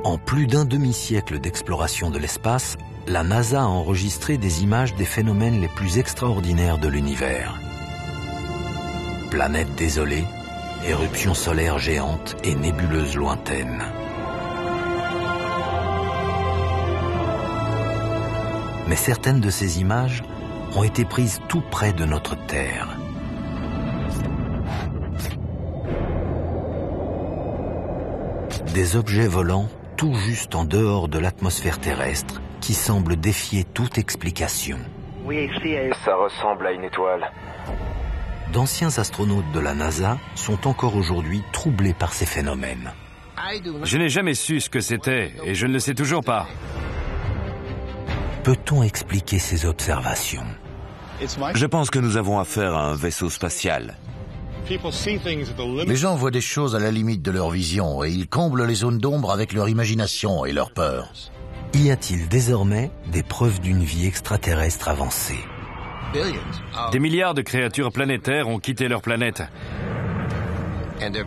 En plus d'un demi-siècle d'exploration de l'espace, la NASA a enregistré des images des phénomènes les plus extraordinaires de l'univers. Planètes désolées, éruptions solaires géantes et nébuleuses lointaines. Mais certaines de ces images ont été prises tout près de notre Terre. Des objets volants tout juste en dehors de l'atmosphère terrestre qui semblent défier toute explication. Ça ressemble à une étoile. D'anciens astronautes de la NASA sont encore aujourd'hui troublés par ces phénomènes. Je n'ai jamais su ce que c'était et je ne le sais toujours pas. Peut-on expliquer ces observations? Je pense que nous avons affaire à un vaisseau spatial. Les gens voient des choses à la limite de leur vision et ils comblent les zones d'ombre avec leur imagination et leur peur. Y a-t-il désormais des preuves d'une vie extraterrestre avancée? Des milliards de créatures planétaires ont quitté leur planète.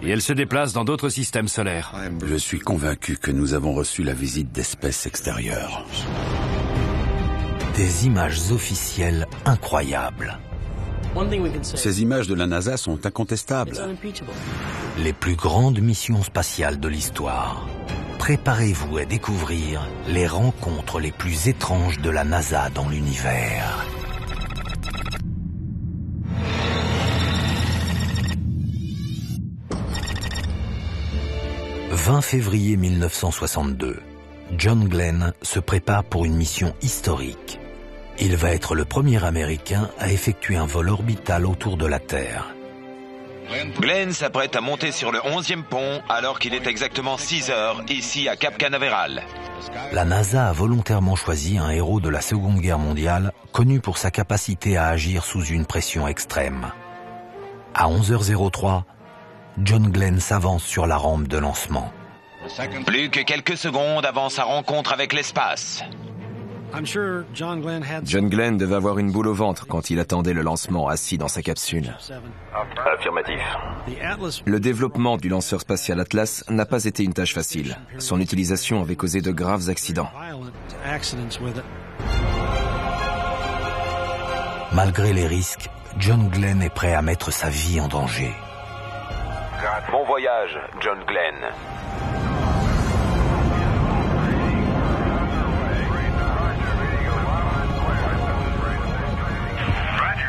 Et elles se déplacent dans d'autres systèmes solaires. Je suis convaincu que nous avons reçu la visite d'espèces extérieures. Des images officielles incroyables. Ces images de la NASA sont incontestables. Les plus grandes missions spatiales de l'histoire. Préparez-vous à découvrir les rencontres les plus étranges de la NASA dans l'univers. « 20 février 1962, John Glenn se prépare pour une mission historique. Il va être le premier Américain à effectuer un vol orbital autour de la Terre. Glenn s'apprête à monter sur le 11e pont alors qu'il est exactement 6 heures ici à Cap Canaveral. La NASA a volontairement choisi un héros de la Seconde Guerre mondiale connu pour sa capacité à agir sous une pression extrême. À 11h03, John Glenn s'avance sur la rampe de lancement. Plus que quelques secondes avant sa rencontre avec l'espace. John Glenn devait avoir une boule au ventre quand il attendait le lancement assis dans sa capsule. Affirmatif. Le développement du lanceur spatial Atlas n'a pas été une tâche facile. Son utilisation avait causé de graves accidents. Malgré les risques, John Glenn est prêt à mettre sa vie en danger. Bon voyage, John Glenn.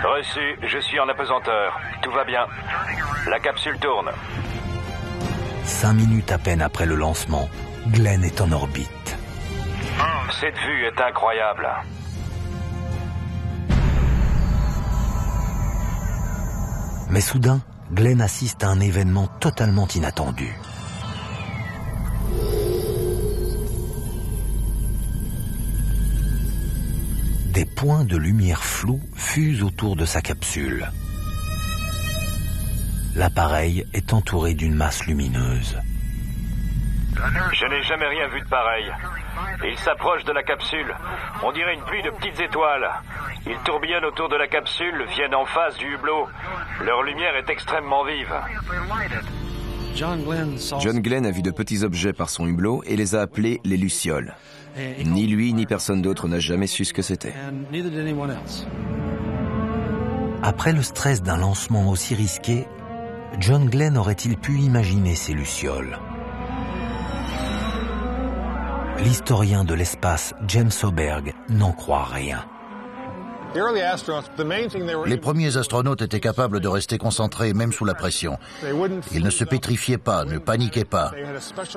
Reçu, je suis en apesanteur. Tout va bien. La capsule tourne. 5 minutes à peine après le lancement, Glenn est en orbite. Cette vue est incroyable. Mais soudain, Glenn assiste à un événement totalement inattendu. Des points de lumière flous fusent autour de sa capsule. L'appareil est entouré d'une masse lumineuse. Je n'ai jamais rien vu de pareil. Il s'approche de la capsule. On dirait une pluie de petites étoiles. Ils tourbillonnent autour de la capsule, viennent en face du hublot. Leur lumière est extrêmement vive. John Glenn a vu de petits objets par son hublot et les a appelés les lucioles. Ni lui ni personne d'autre n'a jamais su ce que c'était. Après le stress d'un lancement aussi risqué, John Glenn aurait-il pu imaginer ces lucioles? L'historien de l'espace James Oberg n'en croit rien. Les premiers astronautes étaient capables de rester concentrés même sous la pression. Ils ne se pétrifiaient pas, ne paniquaient pas.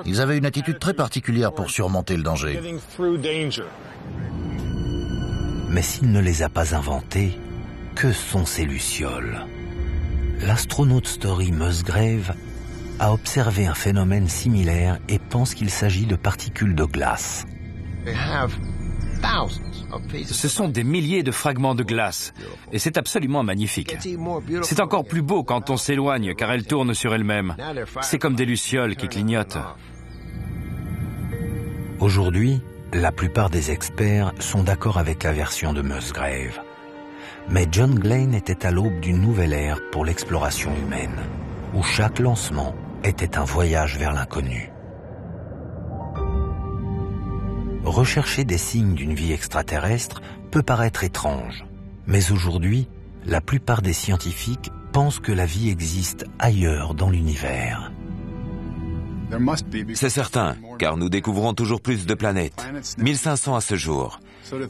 Ils avaient une attitude très particulière pour surmonter le danger. Mais s'il ne les a pas inventés, que sont ces lucioles? L'astronaute Story Musgrave a observé un phénomène similaire et pense qu'il s'agit de particules de glace. Ce sont des milliers de fragments de glace et c'est absolument magnifique. C'est encore plus beau quand on s'éloigne car elles tournent sur elles-mêmes. C'est comme des lucioles qui clignotent. Aujourd'hui, la plupart des experts sont d'accord avec la version de Musgrave. Mais John Glenn était à l'aube d'une nouvelle ère pour l'exploration humaine, où chaque lancement était un voyage vers l'inconnu. rechercher des signes d'une vie extraterrestre peut paraître étrange. Mais aujourd'hui, la plupart des scientifiques pensent que la vie existe ailleurs dans l'univers. C'est certain, car nous découvrons toujours plus de planètes. 1500 à ce jour.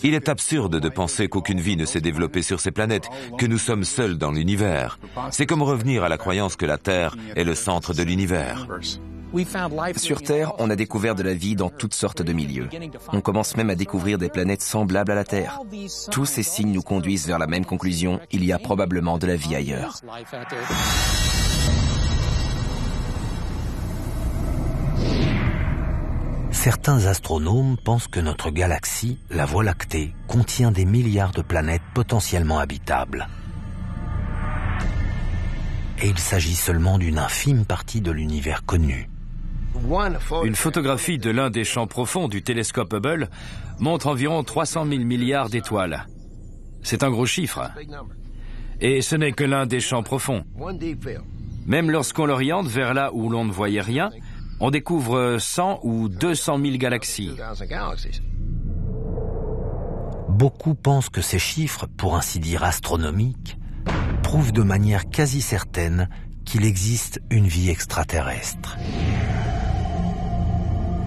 Il est absurde de penser qu'aucune vie ne s'est développée sur ces planètes, que nous sommes seuls dans l'univers. C'est comme revenir à la croyance que la Terre est le centre de l'univers. Sur Terre, on a découvert de la vie dans toutes sortes de milieux. On commence même à découvrir des planètes semblables à la Terre. Tous ces signes nous conduisent vers la même conclusion, il y a probablement de la vie ailleurs. Certains astronomes pensent que notre galaxie, la Voie lactée, contient des milliards de planètes potentiellement habitables. Et il s'agit seulement d'une infime partie de l'univers connu. Une photographie de l'un des champs profonds du télescope Hubble montre environ 300 000 milliards d'étoiles. C'est un gros chiffre. Et ce n'est que l'un des champs profonds. Même lorsqu'on l'oriente vers là où l'on ne voyait rien, on découvre 100 ou 200 000 galaxies. Beaucoup pensent que ces chiffres, pour ainsi dire astronomiques, prouvent de manière quasi certaine qu'il existe une vie extraterrestre.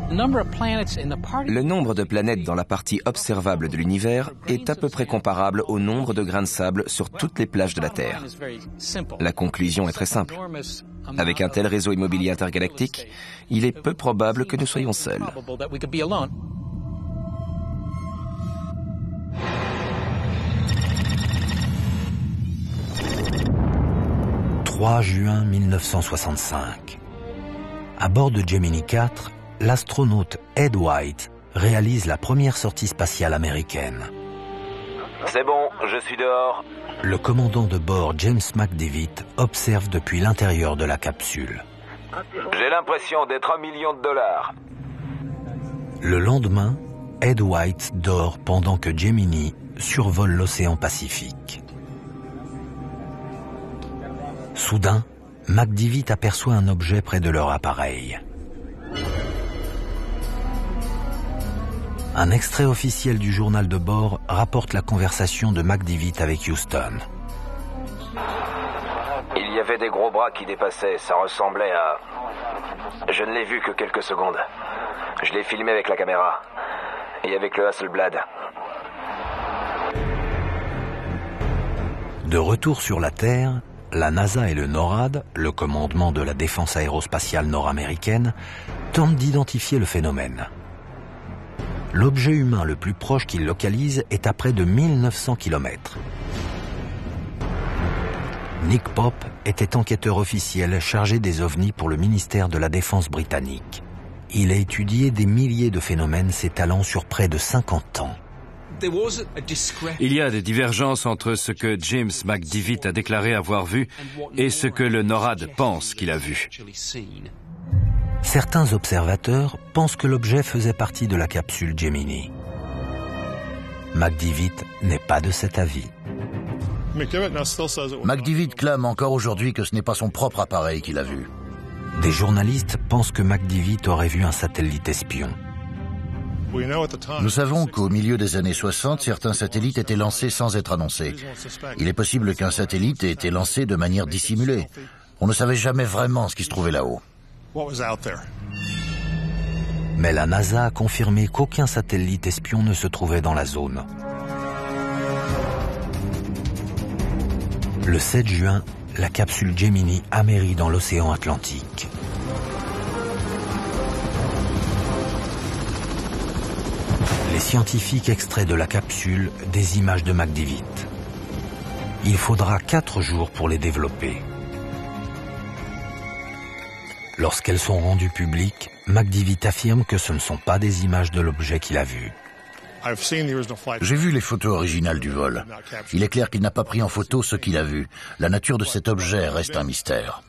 Le nombre de planètes dans la partie observable de l'univers est à peu près comparable au nombre de grains de sable sur toutes les plages de la Terre. La conclusion est très simple. Avec un tel réseau immobilier intergalactique, il est peu probable que nous soyons seuls. 3 juin 1965. À bord de Gemini 4, l'astronaute Ed White réalise la première sortie spatiale américaine. C'est bon, je suis dehors. Le commandant de bord, James McDivitt, observe depuis l'intérieur de la capsule. J'ai l'impression d'être $1 million. Le lendemain, Ed White dort pendant que Gemini survole l'océan Pacifique. Soudain, McDivitt aperçoit un objet près de leur appareil. Un extrait officiel du journal de bord rapporte la conversation de McDivitt avec Houston. Il y avait des gros bras qui dépassaient, ça ressemblait à... Je ne l'ai vu que quelques secondes. Je l'ai filmé avec la caméra et avec le Hasselblad. De retour sur la Terre, la NASA et le NORAD, le commandement de la défense aérospatiale nord-américaine, tentent d'identifier le phénomène. L'objet humain le plus proche qu'ils localisent est à près de 1900 km. Nick Pope était enquêteur officiel chargé des ovnis pour le ministère de la Défense britannique. Il a étudié des milliers de phénomènes s'étalant sur près de 50 ans. Il y a des divergences entre ce que James McDivitt a déclaré avoir vu et ce que le NORAD pense qu'il a vu. Certains observateurs pensent que l'objet faisait partie de la capsule Gemini. McDivitt n'est pas de cet avis. McDivitt clame encore aujourd'hui que ce n'est pas son propre appareil qu'il a vu. Des journalistes pensent que McDivitt aurait vu un satellite espion. Nous savons qu'au milieu des années 60, certains satellites étaient lancés sans être annoncés. Il est possible qu'un satellite ait été lancé de manière dissimulée. On ne savait jamais vraiment ce qui se trouvait là-haut. Mais la NASA a confirmé qu'aucun satellite espion ne se trouvait dans la zone. Le 7 juin, la capsule Gemini amérit dans l'océan Atlantique. Les scientifiques extraient de la capsule des images de McDivitt. Il faudra 4 jours pour les développer. Lorsqu'elles sont rendues publiques, McDivitt affirme que ce ne sont pas des images de l'objet qu'il a vu. J'ai vu les photos originales du vol. Il est clair qu'il n'a pas pris en photo ce qu'il a vu. La nature de cet objet reste un mystère.